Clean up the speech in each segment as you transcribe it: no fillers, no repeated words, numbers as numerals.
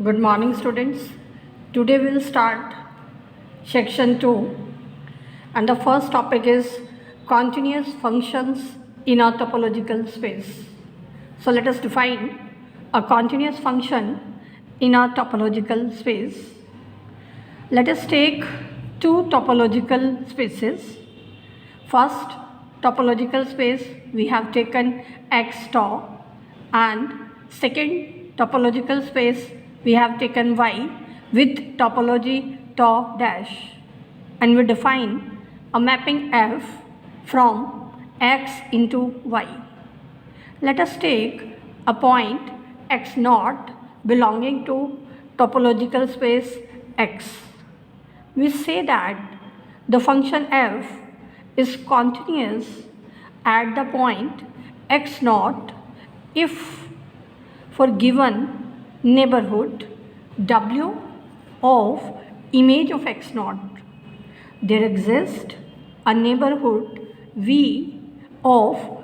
Good morning, students. Today we'll start section 2, and the first topic is continuous functions in a topological space. So let us define a continuous function in a topological space. Let us take two topological spaces. First topological space we have taken X tau, and second topological space we have taken Y with topology tau dash, and we define a mapping F from X into Y. Let us take a point X naught belonging to topological space X. We say that the function F is continuous at the point X naught if for given neighborhood W of image of X naught there exists a neighborhood V of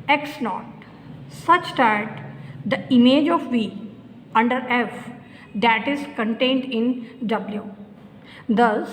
X naught such that the image of V under F that is contained in W. Thus,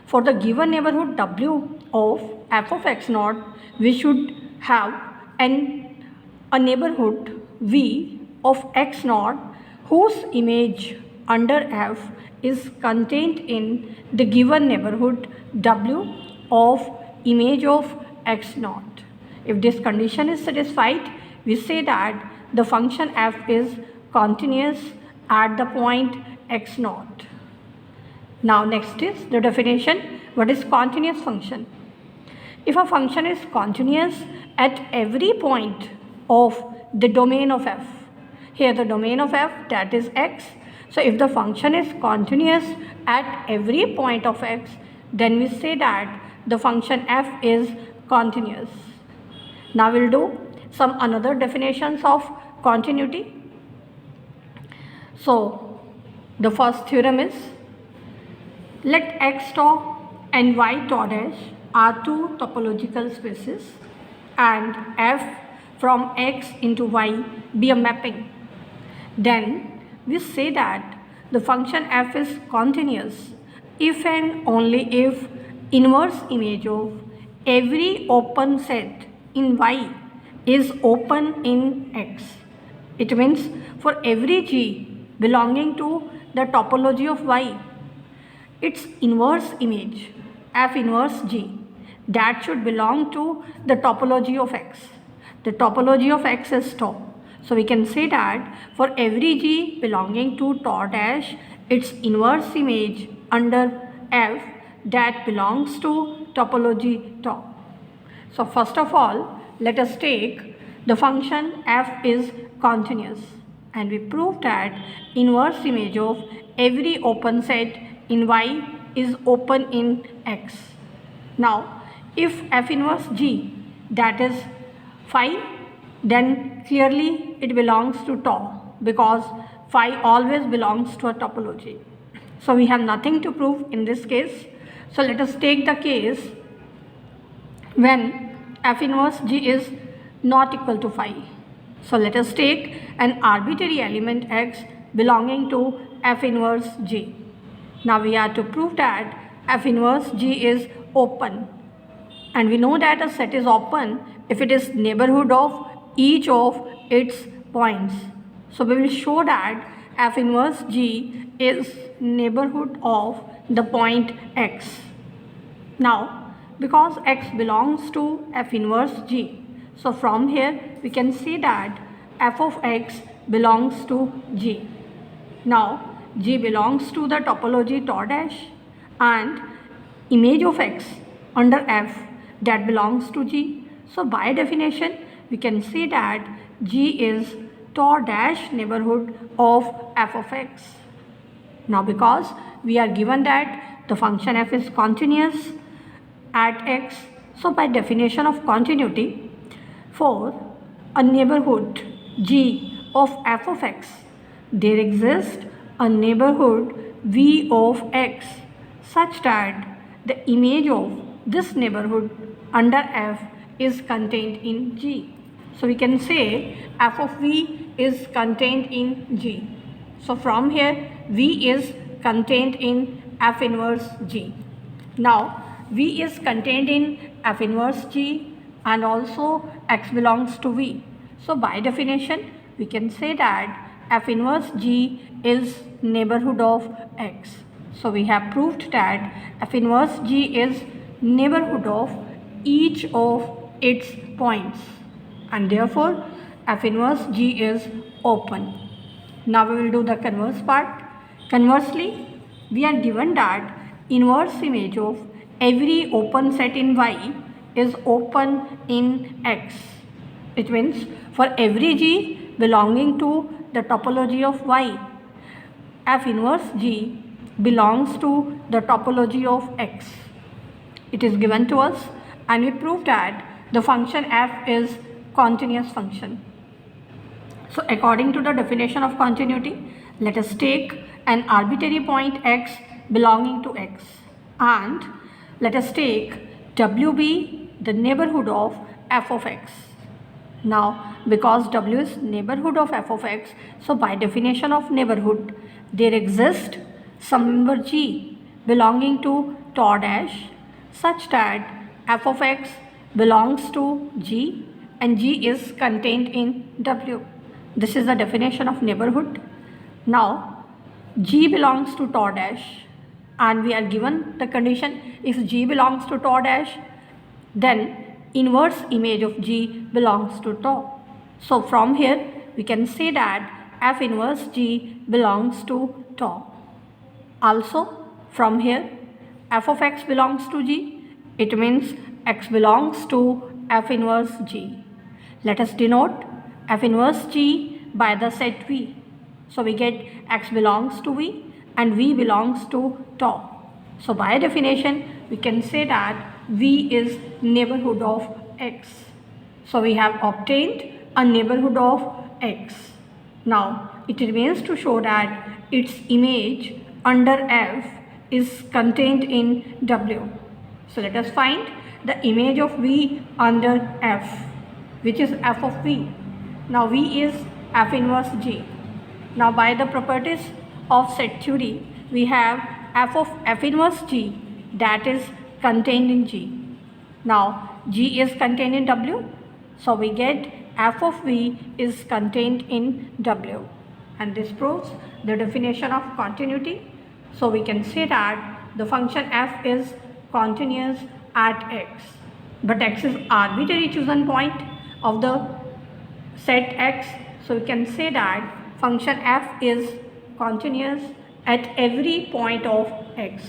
for the given neighborhood W of f of X naught, we should have a neighborhood V of X naught whose image under F is contained in the given neighborhood W of image of X naught. If this condition is satisfied, we say that the function F is continuous at the point X naught. Now next is the definition. What is continuous function? If a function is continuous at every point of the domain of F, here the domain of F that is X. So if the function is continuous at every point of X, then we say that the function F is continuous. Now we'll do some another definitions of continuity. So the first theorem is, let X tau and Y tau dash are two topological spaces and F from X into Y be a mapping. Then we say that the function F is continuous if and only if inverse image of every open set in Y is open in X. It means for every G belonging to the topology of Y, its inverse image F inverse G that should belong to the topology of X. The topology of X is tau. So we can say that for every G belonging to tau dash, its inverse image under F that belongs to topology tau. So first of all, let us take the function F is continuous, and we prove that inverse image of every open set in Y is open in X. Now if F inverse G that is phi, then clearly it belongs to tau because phi always belongs to a topology. So we have nothing to prove in this case. So let us take the case when F inverse G is not equal to phi. So let us take an arbitrary element X belonging to F inverse G. Now we are to prove that F inverse G is open, and we know that a set is open if it is neighborhood of each of its points. So we will show that F inverse G is neighborhood of the point X. Now because X belongs to F inverse G, so from here we can say that F of X belongs to G. Now G belongs to the topology tau dash and image of X under F that belongs to G. So by definition we can say that G is tau dash neighborhood of F of X. Now because we are given that the function F is continuous at X, so by definition of continuity, for a neighborhood G of F of X, there exists a neighborhood V of X such that the image of this neighborhood under F is contained in G. So we can say F of V is contained in G. So from here V is contained in F inverse G. Now V is contained in F inverse G and also X belongs to V. So by definition we can say that F inverse G is neighborhood of X. So we have proved that F inverse G is neighborhood of each of its points and therefore F inverse G is open. Now we will do the converse part. Conversely, we are given that inverse image of every open set in Y is open in X. It means for every G belonging to the topology of Y, F inverse G belongs to the topology of X. It is given to us and we prove that the function F is continuous function. So according to the definition of continuity, let us take an arbitrary point X belonging to X and let us take W be the neighborhood of F of X. Now because W is neighborhood of F of X, so by definition of neighborhood there exists some member G belonging to tau dash such that F of X belongs to G and G is contained in W. This is the definition of neighborhood. Now G belongs to tau dash and we are given the condition if G belongs to tau dash then inverse image of G belongs to tau. So from here we can say that F inverse G belongs to tau. Also from here F of X belongs to G, it means X belongs to F inverse G. Let us denote F inverse G by the set V. So we get X belongs to V and V belongs to tau. So by definition we can say that V is neighborhood of X. So we have obtained a neighborhood of X. Now it remains to show that its image under F is contained in W. So let us find the image of V under F, which is F of V. Now V is F inverse G. Now by the properties of set theory, we have F of F inverse G that is contained in G. Now G is contained in W, so we get F of V is contained in W, and this proves the definition of continuity. So we can say that the function F is continuous at X, but X is arbitrary chosen point of the set X. So we can say that function F is continuous at every point of X,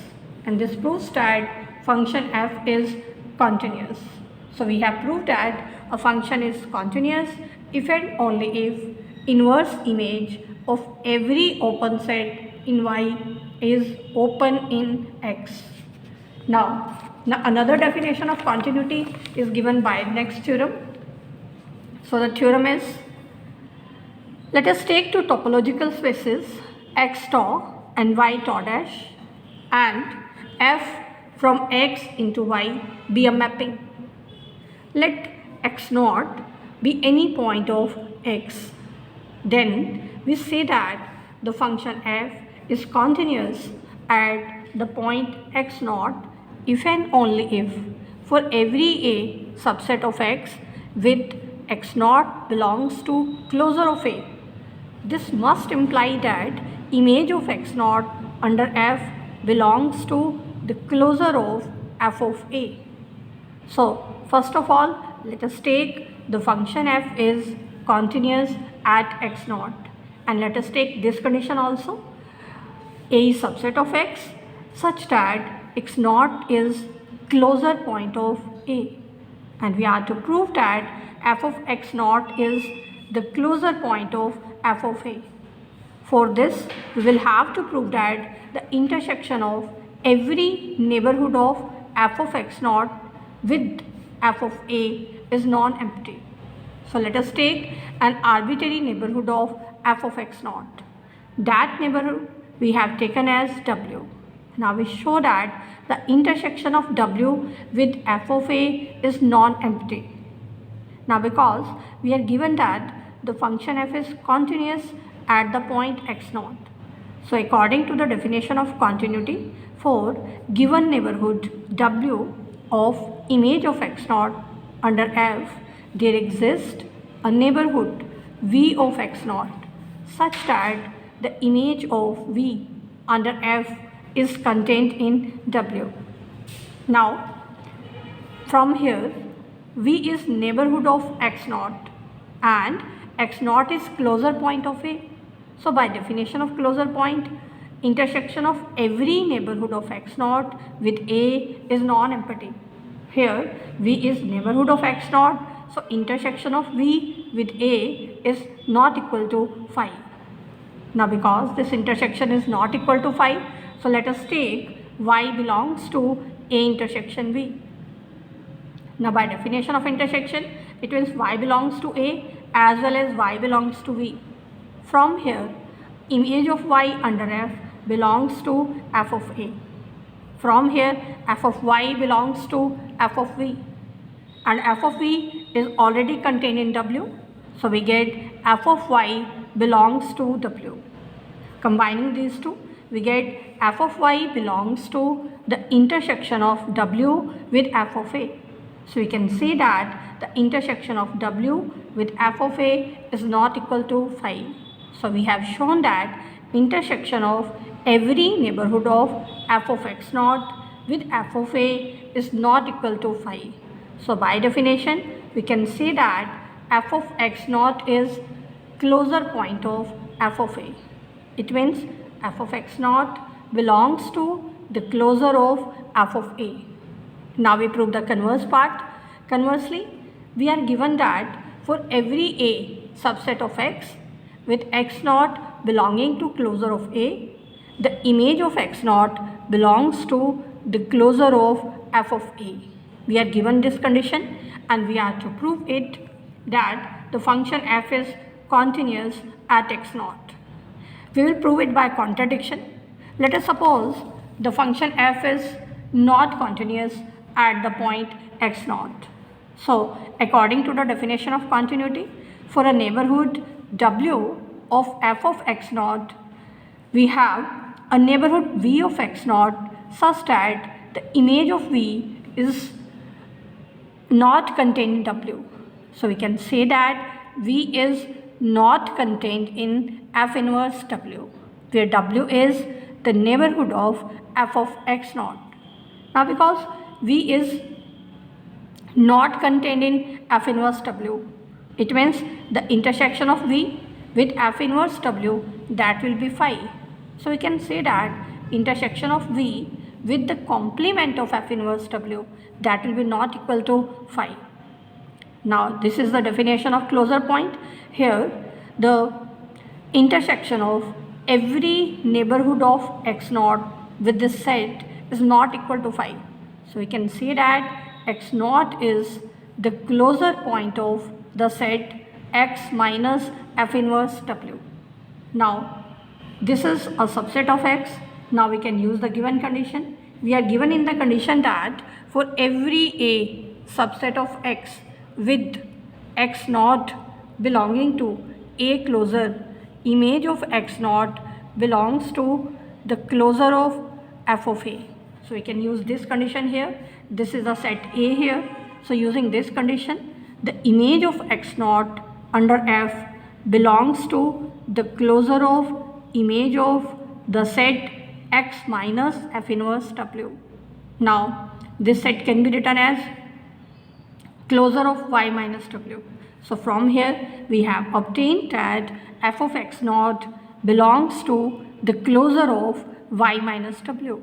and this proves that function F is continuous. So we have proved that a function is continuous if and only if inverse image of every open set in Y is open in X. Now another definition of continuity is given by next theorem. So the theorem is, let us take two topological spaces X tau and Y tau dash and F from X into Y be a mapping. Let X naught be any point of X. Then we say that the function F is continuous at the point X naught if and only if for every A subset of X with X naught belongs to closure of A. This must imply that image of X naught under F belongs to the closure of F of A. So first of all, let us take the function F is continuous at X naught, and let us take this condition also. A is subset of X such that X naught is closure point of A, and we are to prove that F of X naught is the closure point of F of A. For this we will have to prove that the intersection of every neighborhood of F of X naught with F of A is non-empty. So let us take an arbitrary neighborhood of F of X naught. That neighborhood we have taken as W. Now we show that the intersection of W with F of A is non-empty. Now because we are given that the function F is continuous at the point x naught. So according to the definition of continuity, for given neighborhood W of image of x naught under F, there exists a neighborhood V of x naught such that the image of V under F is contained in W. Now from here, V is neighborhood of x naught and x naught is closure point of A. So by definition of closure point, intersection of every neighborhood of x naught with A is non-empty. Here V is neighborhood of x naught, so intersection of V with A is not equal to phi. Now because this intersection is not equal to phi, so let us take y belongs to A intersection V. Now by definition of intersection, it means y belongs to A as well as y belongs to V. From here, image of y under F belongs to f of A. From here, f of y belongs to f of V. And f of V is already contained in W. So we get f of y belongs to W. Combining these two, we get f of y belongs to the intersection of W with f of A. So we can say that the intersection of W with f of A is not equal to phi. So we have shown that intersection of every neighborhood of f of x naught with f of A is not equal to phi. So by definition, we can say that f of x naught is closure point of f of A. It means f of x naught belongs to the closure of f of A. Now we prove the converse part. Conversely, we are given that for every A subset of x with x naught belonging to closure of A, the image of x naught belongs to the closure of f of A. We are given this condition and we are to prove it that the function f is continuous at x naught. We will prove it by contradiction. Let us suppose the function f is not continuous at the point x naught. So according to the definition of continuity, for a neighborhood W of f of x naught, we have a neighborhood V of x naught such that the image of V is not contained in W. So we can say that V is not contained in f inverse W, where W is the neighborhood of f of x naught. Now because V is not contained in f inverse W, it means the intersection of V with f inverse W, that will be phi. So we can say that intersection of V with the complement of f inverse W, that will be not equal to phi. Now this is the definition of closure point. Here the intersection of every neighborhood of x naught with this set is not equal to phi. So we can say that x naught is the closure point of the set x minus f inverse W. Now this is a subset of x. Now we can use the given condition. We are given in the condition that for every A subset of x with x naught belonging to A closure, image of x naught belongs to the closure of f of A. So we can use this condition here. This is the set A here. So using this condition, the image of x naught under F belongs to the closure of image of the set x minus f inverse W. Now this set can be written as closure of y minus W. So from here we have obtained that f of x naught belongs to the closure of y minus W.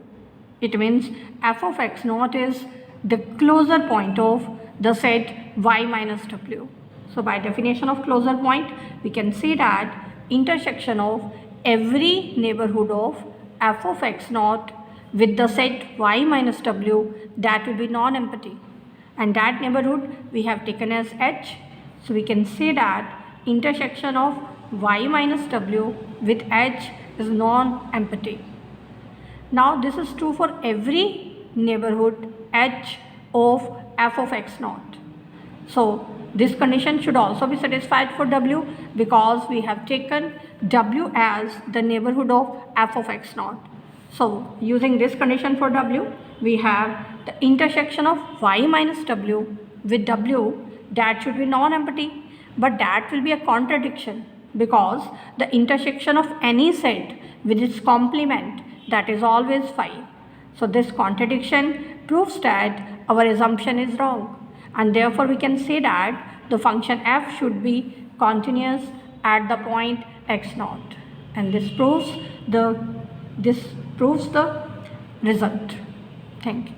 It means f of x naught is the closure point of the set y minus W. So by definition of closure point, we can say that intersection of every neighborhood of f of x naught with the set y minus W, that will be non-empty, and that neighborhood we have taken as H. So we can say that intersection of y minus W with H is non-empty. Now this is true for every neighborhood H of f of x naught. So this condition should also be satisfied for W, because we have taken W as the neighborhood of f of x naught. So using this condition for W, we have the intersection of y minus W with W, that should be non-empty, but that will be a contradiction, because the intersection of any set with its complement, that is always phi. So this contradiction proves that our assumption is wrong, and therefore we can say that the function f should be continuous at the point x naught, and this proves the result. Thank you.